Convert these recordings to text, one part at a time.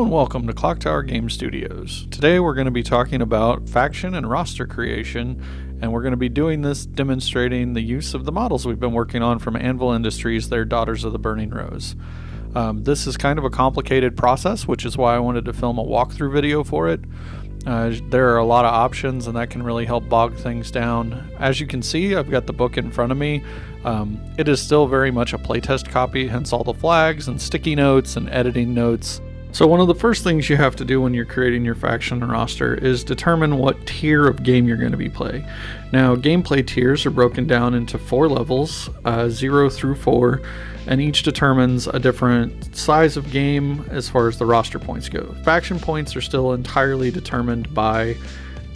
and welcome to ClockTower Game Studios. Today we're going to be talking about faction and roster creation, and we're going to be doing this demonstrating the use of the models we've been working on from Anvil Industries, their Daughters of the Burning Rose. This is kind of a complicated process, which is why I wanted to film a walkthrough video for it. There are a lot of options, and that can really help bog things down. As you can see, I've got the book in front of me. It is still very much a playtest copy, hence all the flags and sticky notes and editing notes. So one of the first things you have to do when you're creating your faction and roster is determine what tier of game you're going to be playing. Now, gameplay tiers are broken down into 4 levels, 0 through 4, and each determines a different size of game as far as the roster points go. Faction points are still entirely determined by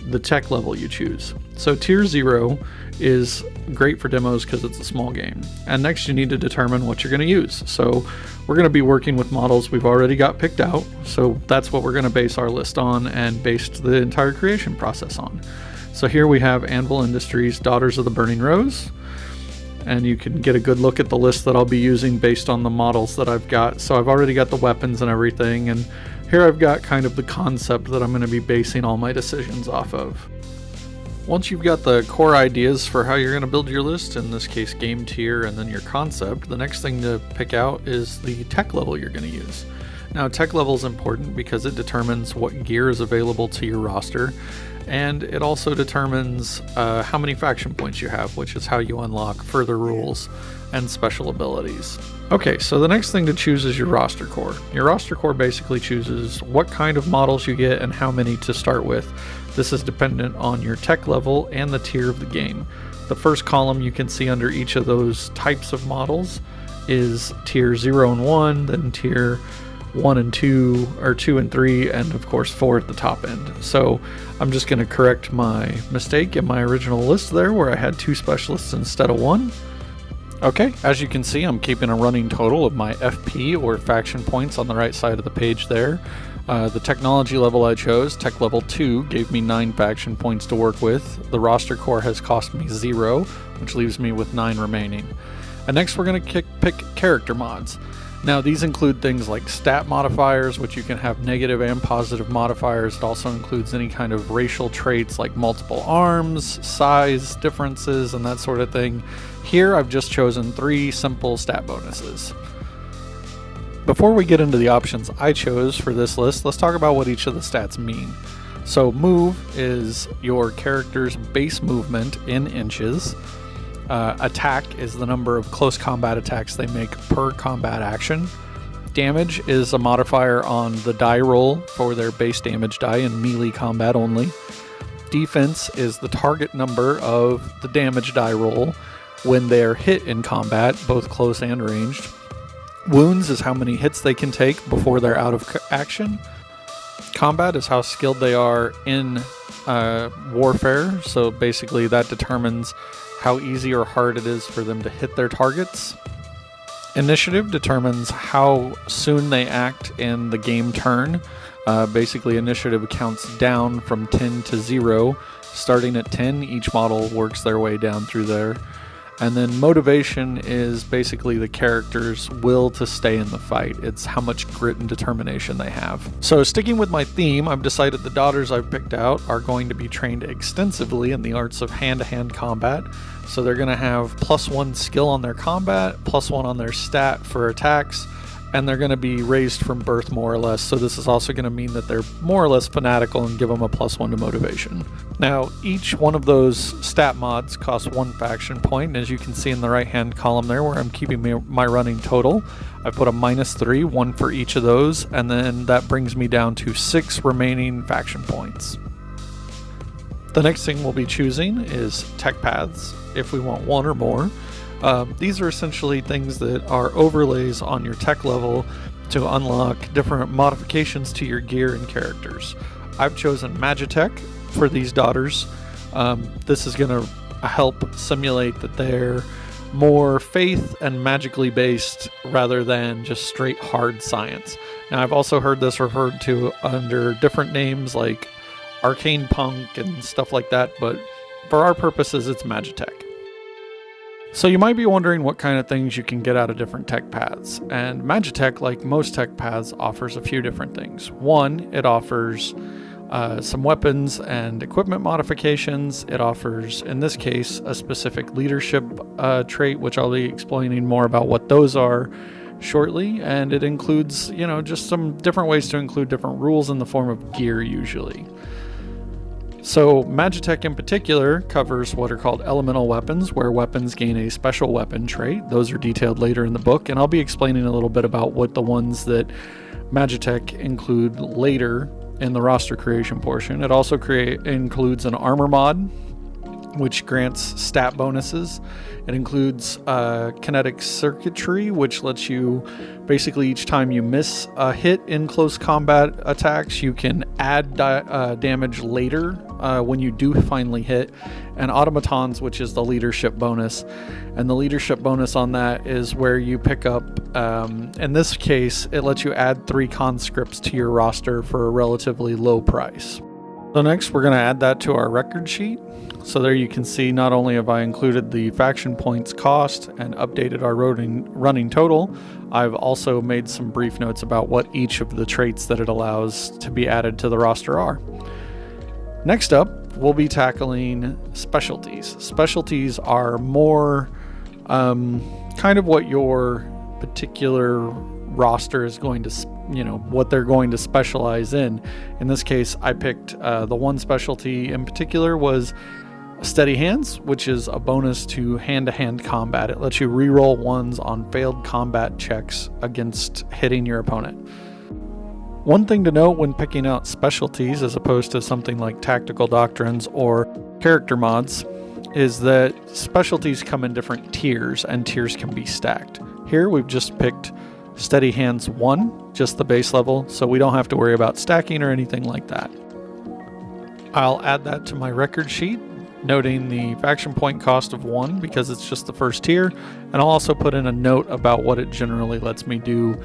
the tech level you choose. So tier 0 is great for demos because it's a small game. And next you need to determine what you're going to use. So we're going to be working with models we've already got picked out. So that's what we're going to base our list on and based the entire creation process on. So here we have Anvil Industries Daughters of the Burning Rose. And you can get a good look at the list that I'll be using based on the models that I've got. So I've already got the weapons and everything, and here I've got kind of the concept that I'm going to be basing all my decisions off of. Once you've got the core ideas for how you're going to build your list, in this case game tier and then your concept, the next thing to pick out is the tech level you're going to use. Now, tech level is important because it determines what gear is available to your roster, and it also determines how many faction points you have, which is how you unlock further rules and special abilities. Okay, so the next thing to choose is your roster core. Your roster core basically chooses what kind of models you get and how many to start with. This is dependent on your tech level and the tier of the game. The first column you can see under each of those types of models is tier 0 and 1, then tier 1 and 2, or 2 and 3, and of course 4 at the top end. So I'm just going to correct my mistake in my original list there where I had 2 specialists instead of 1. Okay, as you can see, I'm keeping a running total of my FP or faction points on the right side of the page there. The technology level I chose, tech level 2, gave me 9 faction points to work with. The roster core has cost me 0, which leaves me with 9 remaining. And next we're going to pick character mods. Now these include things like stat modifiers, which you can have negative and positive modifiers. It also includes any kind of racial traits like multiple arms, size differences, and that sort of thing. Here I've just chosen 3 simple stat bonuses. Before we get into the options I chose for this list, let's talk about what each of the stats mean. So move is your character's base movement in inches. Attack is the number of close combat attacks they make per combat action. Damage is a modifier on the die roll for their base damage die in melee combat only. Defense is the target number of the damage die roll when they are hit in combat, both close and ranged. Wounds is how many hits they can take before they're out of action. Combat is how skilled they are in warfare, so basically that determines how easy or hard it is for them to hit their targets. Initiative determines how soon they act in the game turn. Basically, initiative counts down from 10 to 0. Starting at 10, each model works their way down through there. And then motivation is basically the character's will to stay in the fight. It's how much grit and determination they have. So sticking with my theme, I've decided the daughters I've picked out are going to be trained extensively in the arts of hand-to-hand combat. So they're going to have +1 skill on their combat, +1 on their stat for attacks, and they're going to be raised from birth more or less. So this is also going to mean that they're more or less fanatical and give them a +1 to motivation. Now, each one of those stat mods costs 1 faction point. And as you can see in the right-hand column there where I'm keeping my running total, I put a -3, 1 for each of those, and then that brings me down to 6 remaining faction points. The next thing we'll be choosing is tech paths, if we want 1 or more. These are essentially things that are overlays on your tech level to unlock different modifications to your gear and characters. I've chosen Magitech for these daughters. This is going to help simulate that they're more faith and magically based rather than just straight hard science. Now, I've also heard this referred to under different names like Arcane Punk and stuff like that, but for our purposes, it's Magitech. So you might be wondering what kind of things you can get out of different tech paths. And Magitech, like most tech paths, offers a few different things. One, it offers some weapons and equipment modifications. It offers, in this case, a specific leadership trait, which I'll be explaining more about what those are shortly. And it includes, just some different ways to include different rules in the form of gear usually. So Magitech in particular covers what are called elemental weapons, where weapons gain a special weapon trait. Those are detailed later in the book, and I'll be explaining a little bit about what the ones that Magitech include later in the roster creation portion. It also includes an armor mod, which grants stat bonuses. It includes kinetic circuitry, which lets you basically each time you miss a hit in close combat attacks, you can add damage later when you do finally hit. And automatons, which is the leadership bonus. And the leadership bonus on that is where you pick up, in this case, it lets you add 3 conscripts to your roster for a relatively low price. So next we're going to add that to our record sheet. So there you can see not only have I included the faction points cost and updated our running total, I've also made some brief notes about what each of the traits that it allows to be added to the roster are. Next up, we'll be tackling specialties. Specialties are more kind of what your particular roster is going to, what they're going to specialize in. In this case, I picked the one specialty in particular was Steady Hands, which is a bonus to hand-to-hand combat. It lets you reroll ones on failed combat checks against hitting your opponent. One thing to note when picking out specialties as opposed to something like tactical doctrines or character mods is that specialties come in different tiers, and tiers can be stacked. Here we've just picked Steady Hands 1, just the base level, so we don't have to worry about stacking or anything like that. I'll add that to my record sheet, noting the faction point cost of 1 because it's just the first tier, and I'll also put in a note about what it generally lets me do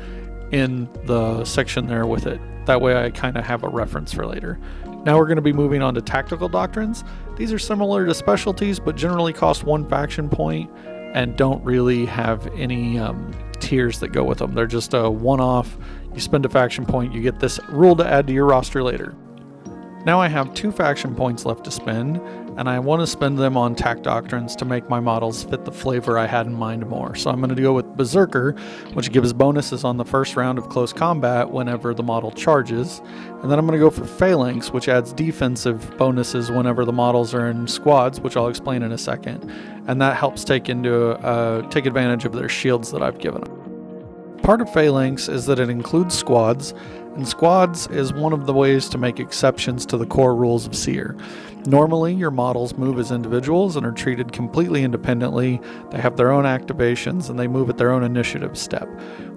in the section there with it. That way I kind of have a reference for later. Now we're going to be moving on to tactical doctrines. These are similar to specialties, but generally cost 1 faction point and don't really have any tiers that go with them. They're just a one-off. You spend a faction point, you get this rule to add to your roster later. Now I have 2 faction points left to spend, and I want to spend them on tac doctrines to make my models fit the flavor I had in mind more. So I'm going to go with Berserker, which gives bonuses on the first round of close combat whenever the model charges. And then I'm going to go for Phalanx, which adds defensive bonuses whenever the models are in squads, which I'll explain in a second. And that helps take advantage of their shields that I've given them. Part of Phalanx is that it includes squads, and squads is one of the ways to make exceptions to the core rules of S.E.E.R. Normally, your models move as individuals and are treated completely independently. They have their own activations and they move at their own initiative step.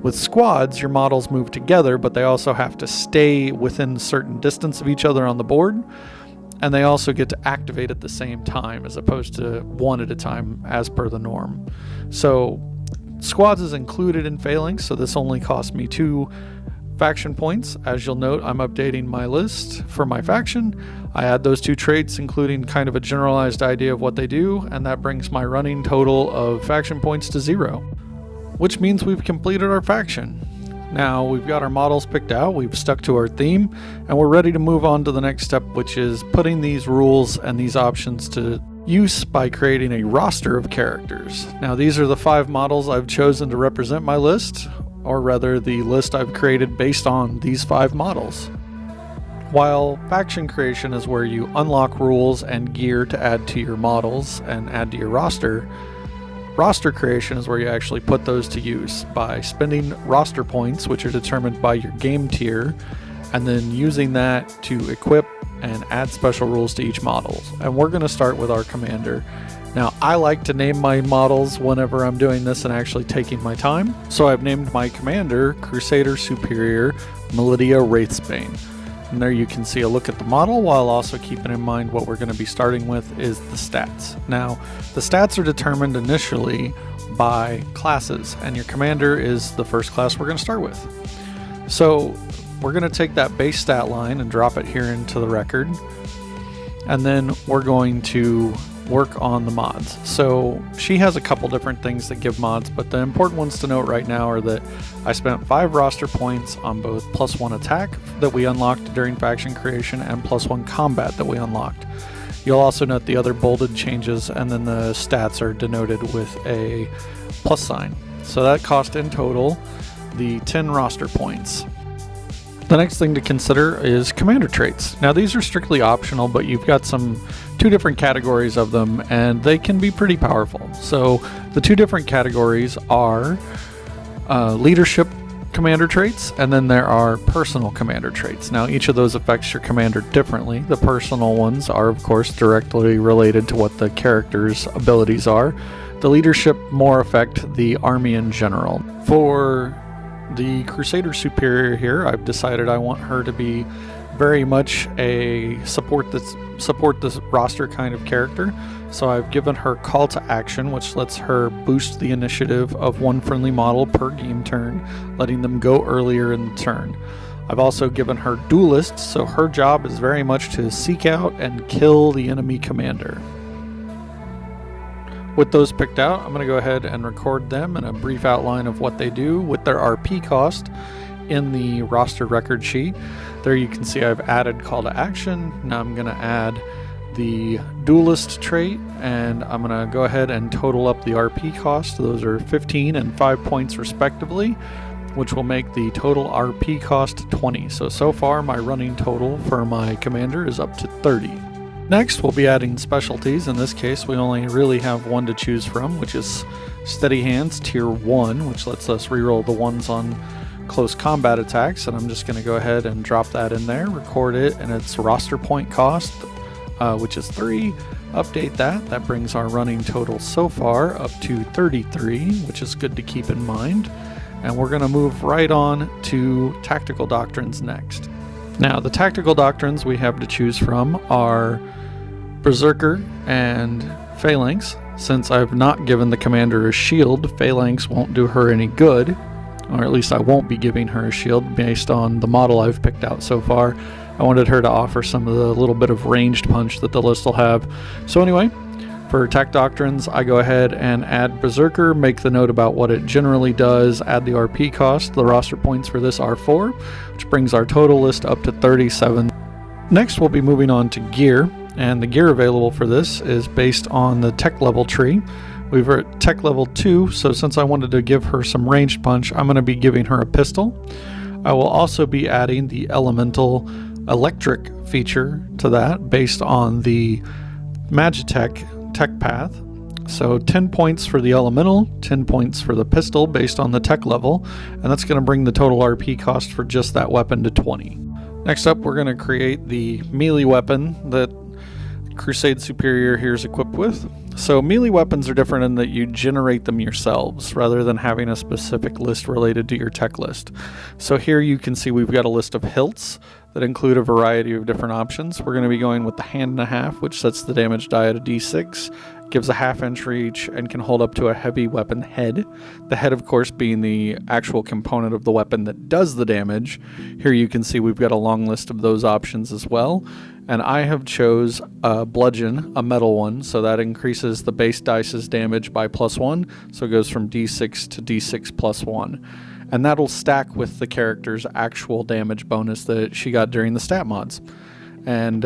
With squads, your models move together, but they also have to stay within a certain distance of each other on the board, and they also get to activate at the same time as opposed to one at a time as per the norm. So squads is included in Phalanx, so this only cost me 2 faction points. As you'll note, I'm updating my list for my faction. I add those 2 traits, including kind of a generalized idea of what they do, and that brings my running total of faction points to 0, which means we've completed our faction. Now we've got our models picked out, we've stuck to our theme, and we're ready to move on to the next step, which is putting these rules and these options to use by creating a roster of characters. Now these are the 5 models I've chosen to represent my list, or rather the list I've created based on these 5 models. While faction creation is where you unlock rules and gear to add to your models and add to your roster, roster creation is where you actually put those to use by spending roster points, which are determined by your game tier, and then using that to equip and add special rules to each model. And we're going to start with our commander. Now, I like to name my models whenever I'm doing this and actually taking my time, so I've named my commander Crusader Superior Melidia Wraithsbane. And there you can see a look at the model, while also keeping in mind what we're going to be starting with is the stats. Now, the stats are determined initially by classes, and your commander is the first class we're going to start with. So we're going to take that base stat line and drop it here into the record, and then we're going to work on the mods. So she has a couple different things that give mods, but the important ones to note right now are that I spent 5 roster points on both +1 attack that we unlocked during faction creation and +1 combat that we unlocked. You'll also note the other bolded changes, and then the stats are denoted with a plus sign. So that cost in total the 10 roster points. The next thing to consider is commander traits. Now these are strictly optional, but you've got two different categories of them, and they can be pretty powerful. So the 2 different categories are leadership commander traits, and then there are personal commander traits. Now each of those affects your commander differently. The personal ones are of course directly related to what the character's abilities are. The leadership more affect the army in general. For the Crusader Superior here, I've decided I want her to be very much a support this roster kind of character. So I've given her call to action, which lets her boost the initiative of 1 friendly model per game turn, letting them go earlier in the turn. I've also given her duelist, so her job is very much to seek out and kill the enemy commander. With those picked out, I'm going to go ahead and record them in a brief outline of what they do with their RP cost in the roster record sheet. There you can see I've added call to action. Now I'm going to add the duelist trait, and I'm going to go ahead and total up the RP cost. Those are 15 and 5 points respectively, which will make the total RP cost 20. So far my running total for my commander is up to 30. Next, we'll be adding specialties. In this case, we only really have one to choose from, which is Steady Hands Tier 1, which lets us reroll the ones on close combat attacks. And I'm just going to go ahead and drop that in there, record it, and its roster point cost, which is 3. Update that. That brings our running total so far up to 33, which is good to keep in mind. And we're going to move right on to Tactical Doctrines next. Now, the Tactical Doctrines we have to choose from are Berserker and Phalanx. Since I've not given the commander a shield, Phalanx won't do her any good, or at least I won't be giving her a shield based on the model I've picked out so far. I wanted her to offer some of the little bit of ranged punch that the list will have. So anyway, for Tac Doctrines, I go ahead and add Berserker, make the note about what it generally does, add the RP cost. The roster points for this are 4, which brings our total list up to 37. Next, we'll be moving on to gear. And the gear available for this is based on the tech level tree. We've at tech level 2, so since I wanted to give her some ranged punch, I'm going to be giving her a pistol. I will also be adding the elemental electric feature to that based on the Magitech tech path. So 10 points for the elemental, 10 points for the pistol based on the tech level, and that's going to bring the total RP cost for just that weapon to 20. Next up, we're going to create the melee weapon that Crusade Superior here is equipped with. So melee weapons are different in that you generate them yourselves rather than having a specific list related to your tech list. So here you can see we've got a list of hilts that include a variety of different options. We're going to be going with the hand and a half, which sets the damage die at a d6, gives a half-inch reach, and can hold up to a heavy weapon head. The head, of course, being the actual component of the weapon that does the damage. Here you can see we've got a long list of those options as well. And I have chose Bludgeon, a metal one, so that increases the base dice's damage by +1, so it goes from d6 to d6 +1. And that'll stack with the character's actual damage bonus that she got during the stat mods. And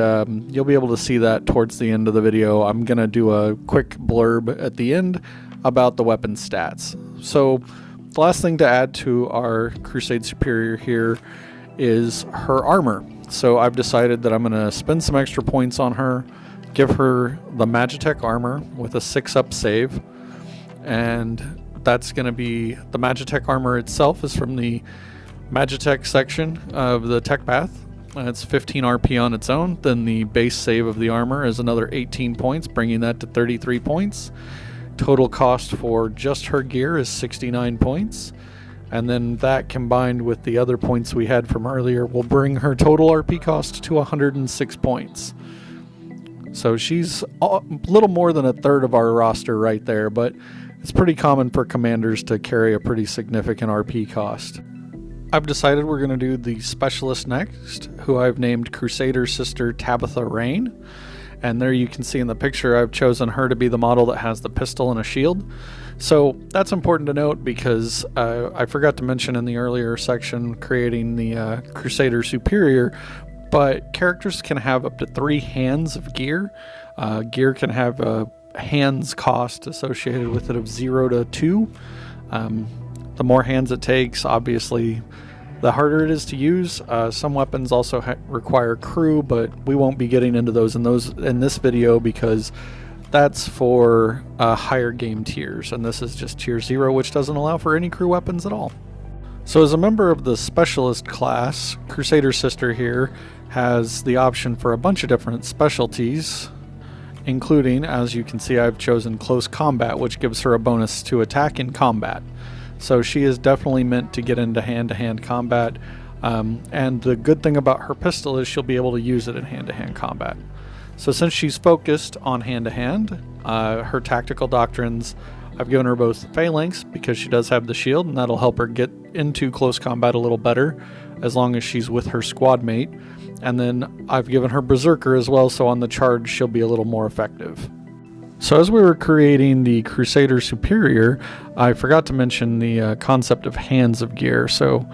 you'll be able to see that towards the end of the video. I'm going to do a quick blurb at the end about the weapon stats. So the last thing to add to our Crusade Superior here is her armor. So I've decided that I'm going to spend some extra points on her, give her the Magitech armor with a 6-up save, and that's going to be the Magitech armor itself is from the Magitech section of the tech path. It's 15 RP on its own. Then the base save of the armor is another 18 points, bringing that to 33 points. Total cost for just her gear is 69 points. And then that combined with the other points we had from earlier will bring her total RP cost to 106 points. So she's a little more than a third of our roster right there, but it's pretty common for commanders to carry a pretty significant RP cost. I've decided we're going to do the specialist next, who I've named Crusader Sister Tabitha Rain. and there you can see in the picture I've chosen her to be the model that has the pistol and a shield. So that's important to note because I forgot to mention in the earlier section creating the Crusader Superior, but characters can have up to 3 hands of gear. Gear can have a hands cost associated with it of 0 to 2. The more hands it takes, obviously, the harder it is to use. Some weapons also require crew, but we won't be getting into those in this video because that's for higher game tiers, and this is just tier 0, which doesn't allow for any crew weapons at all. So as a member of the Specialist class, Crusader Sister here has the option for a bunch of different specialties, including, as you can see, I've chosen Close Combat, which gives her a bonus to attack in combat. So she is definitely meant to get into hand-to-hand combat, and the good thing about her pistol is she'll be able to use it in hand-to-hand combat. So since she's focused on hand-to-hand, her tactical doctrines, I've given her both phalanx because she does have the shield, and that'll help her get into close combat a little better as long as she's with her squad mate. And then I've given her berserker as well, so on the charge she'll be a little more effective. So as we were creating the Crusader Superior, I forgot to mention the concept of hands of gear. So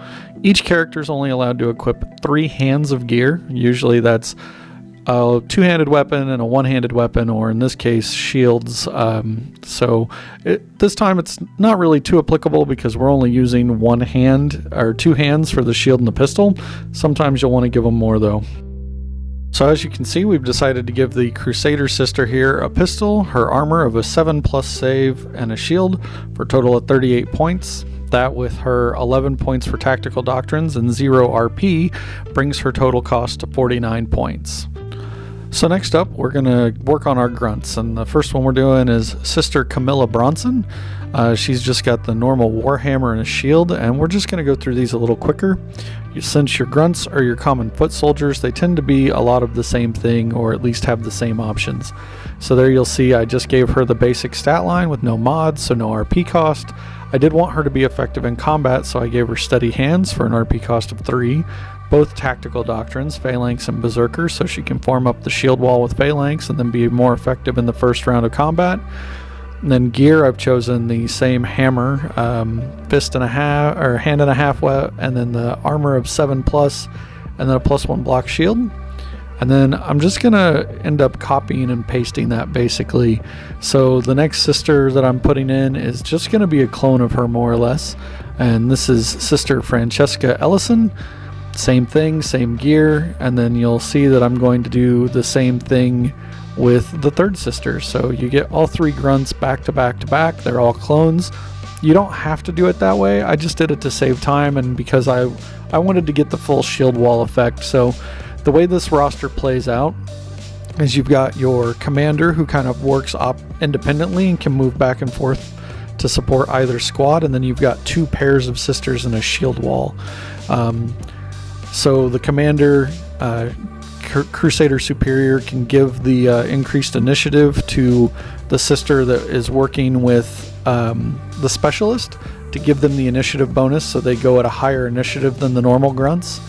each character is only allowed to equip 3 hands of gear. Usually that's a 2-handed weapon and a 1-handed weapon, or in this case, shields. This time it's not really too applicable because we're only using 1 hand or 2 hands for the shield and the pistol. Sometimes you'll want to give them more though. So as you can see, we've decided to give the Crusader Sister here a pistol, her armor of a 7+ save, and a shield for a total of 38 points. That, with her 11 points for tactical doctrines and 0 RP, brings her total cost to 49 points. So next up, we're going to work on our grunts, and the first one we're doing is Sister Camilla Bronson. She's just got the normal warhammer and a shield, and we're just going to go through these a little quicker. Since your grunts are your common foot soldiers, they tend to be a lot of the same thing, or at least have the same options. So there you'll see I just gave her the basic stat line with no mods, so no RP cost. I did want her to be effective in combat, so I gave her steady hands for an RP cost of 3. Both tactical doctrines, phalanx and berserker, so she can form up the shield wall with phalanx and then be more effective in the first round of combat. And then gear, I've chosen the same hammer, fist and a half, or hand and a half, and then the armor of 7+, and then a +1 block shield. And then I'm just gonna end up copying and pasting that basically. So the next sister that I'm putting in is just gonna be a clone of her more or less. And this is Sister Francesca Ellison. Same thing, same gear, and then you'll see that I'm going to do the same thing with the third sister. So you get all 3 grunts back to back to back. They're all clones. You don't have to do it that way. I just did it to save time and because I wanted to get the full shield wall effect. So the way this roster plays out is you've got your commander who kind of works up independently and can move back and forth to support either squad, and then you've got 2 pairs of sisters and a shield wall. So the commander, Crusader Superior, can give the increased initiative to the sister that is working with the specialist to give them the initiative bonus, so they go at a higher initiative than the normal grunts.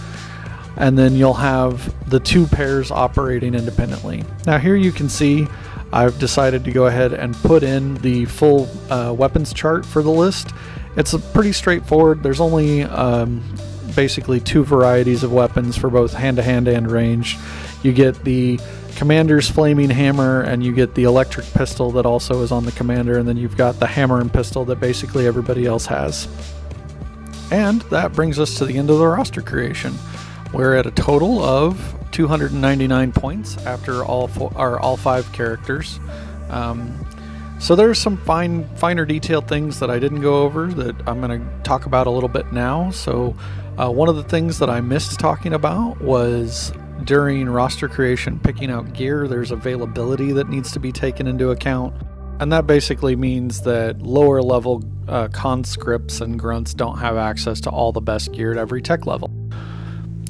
And then you'll have the 2 pairs operating independently. Now here you can see I've decided to go ahead and put in the full weapons chart for the list. It's pretty straightforward. There's only basically 2 varieties of weapons for both hand-to-hand and ranged. You get the commander's flaming hammer, and you get the electric pistol that also is on the commander, and then you've got the hammer and pistol that basically everybody else has. And that brings us to the end of the roster creation. We're at a total of 299 points after all 5 characters. So there's some finer detailed things that I didn't go over that I'm going to talk about a little bit now. So one of the things that I missed talking about was during roster creation, picking out gear, there's availability that needs to be taken into account. And that basically means that lower level conscripts and grunts don't have access to all the best gear at every tech level.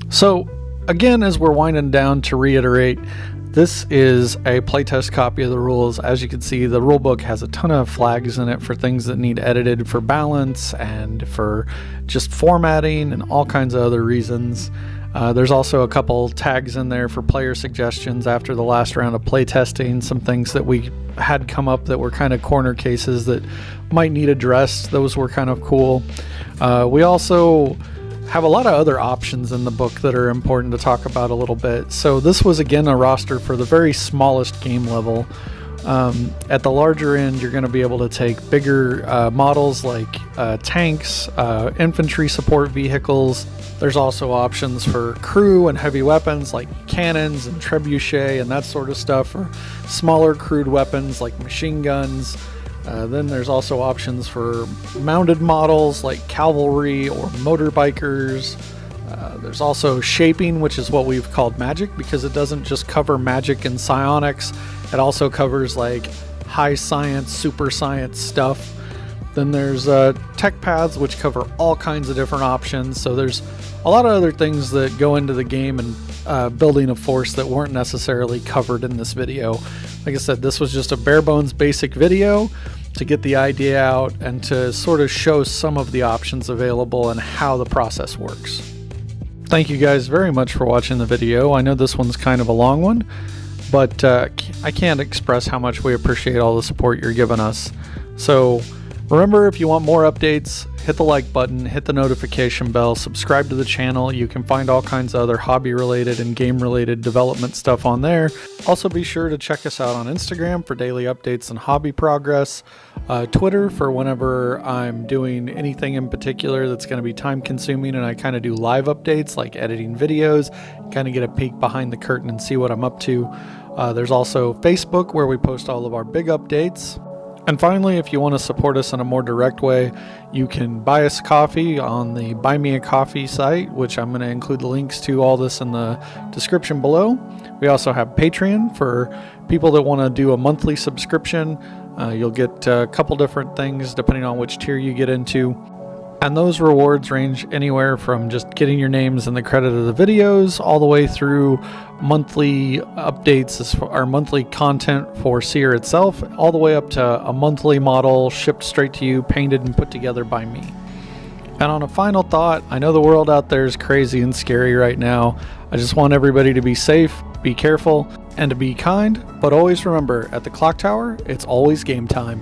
So again, as we're winding down, to reiterate, this is a playtest copy of the rules. As you can see, the rulebook has a ton of flags in it for things that need edited for balance and for just formatting and all kinds of other reasons. There's also a couple tags in there for player suggestions after the last round of playtesting, some things that we had come up that were kind of corner cases that might need addressed. Those were kind of cool. We also have a lot of other options in the book that are important to talk about a little bit. So this was again a roster for the very smallest game level. At the larger end, you're going to be able to take bigger models like tanks, infantry support vehicles. There's also options for crew and heavy weapons like cannons and trebuchet and that sort of stuff, or smaller crewed weapons like machine guns. Then there's also options for mounted models like cavalry or motorbikers. There's also shaping, which is what we've called magic, because it doesn't just cover magic and psionics. It also covers like high science, super science stuff. Then there's tech paths, which cover all kinds of different options. So there's a lot of other things that go into the game and building a force that weren't necessarily covered in this video. Like I said, this was just a bare bones basic video to get the idea out and to sort of show some of the options available and how the process works. Thank you guys very much for watching the video. I know this one's kind of a long one, but I can't express how much we appreciate all the support you're giving us. So remember, if you want more updates, hit the like button, hit the notification bell, subscribe to the channel. You can find all kinds of other hobby-related and game-related development stuff on there. Also be sure to check us out on Instagram for daily updates and hobby progress, Twitter for whenever I'm doing anything in particular that's going to be time-consuming and I kind of do live updates like editing videos, kind of get a peek behind the curtain and see what I'm up to. There's also Facebook where we post all of our big updates. And finally, if you want to support us in a more direct way, you can buy us coffee on the Buy Me a Coffee site, which I'm going to include the links to all this in the description below. We also have Patreon for people that want to do a monthly subscription. You'll get a couple different things depending on which tier you get into. And those rewards range anywhere from just getting your names in the credit of the videos all the way through monthly updates as far our monthly content for S.E.E.R itself, all the way up to a monthly model shipped straight to you, painted and put together by me. And on a final thought, I know the world out there is crazy and scary right now. I just want everybody to be safe, be careful, and to be kind, but always remember, at the Clock Tower, it's always game time.